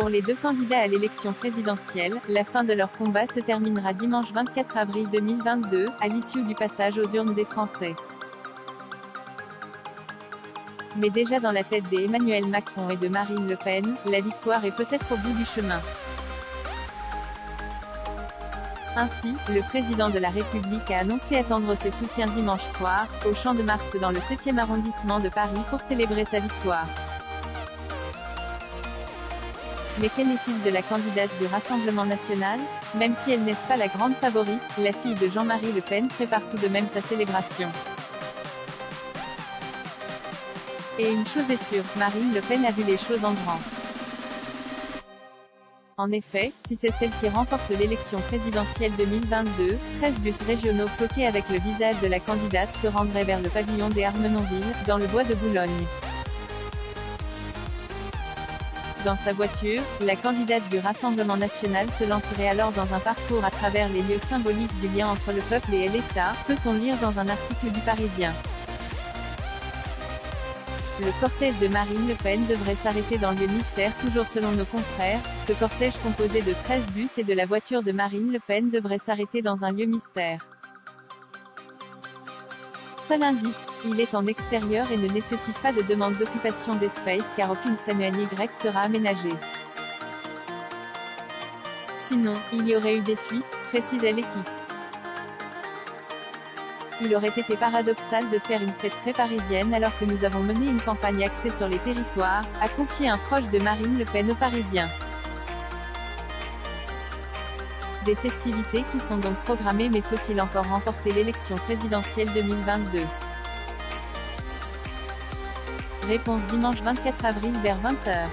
Pour les deux candidats à l'élection présidentielle, la fin de leur combat se terminera dimanche 24 avril 2022, à l'issue du passage aux urnes des Français. Mais déjà dans la tête d'Emmanuel Macron et de Marine Le Pen, la victoire est peut-être au bout du chemin. Ainsi, le président de la République a annoncé attendre ses soutiens dimanche soir, au Champ de Mars dans le 7e arrondissement de Paris pour célébrer sa victoire. Mais qu'en est-il de la candidate du Rassemblement national? Même si elle n'est pas la grande favorite, la fille de Jean-Marie Le Pen prépare tout de même sa célébration. Et une chose est sûre, Marine Le Pen a vu les choses en grand. En effet, si c'est celle qui remporte l'élection présidentielle 2022, 13 bus régionaux floqués avec le visage de la candidate se rendraient vers le pavillon des Armenonville, dans le bois de Boulogne. Dans sa voiture, la candidate du Rassemblement national se lancerait alors dans un parcours à travers les lieux symboliques du lien entre le peuple et l'État, peut-on lire dans un article du Parisien. Le cortège de Marine Le Pen devrait s'arrêter dans le lieu mystère toujours selon nos confrères. Ce cortège composé de 13 bus et de la voiture de Marine Le Pen devrait s'arrêter dans un lieu mystère. Seul indice, il est en extérieur et ne nécessite pas de demande d'occupation d'espace car aucune scène Y sera aménagée. Sinon, il y aurait eu des fuites, précise l'équipe. Il aurait été paradoxal de faire une fête très parisienne alors que nous avons mené une campagne axée sur les territoires, a confié un proche de Marine Le Pen aux Parisiens. Des festivités qui sont donc programmées, mais faut-il encore remporter l'élection présidentielle 2022? Réponse dimanche 24 avril vers 20 h.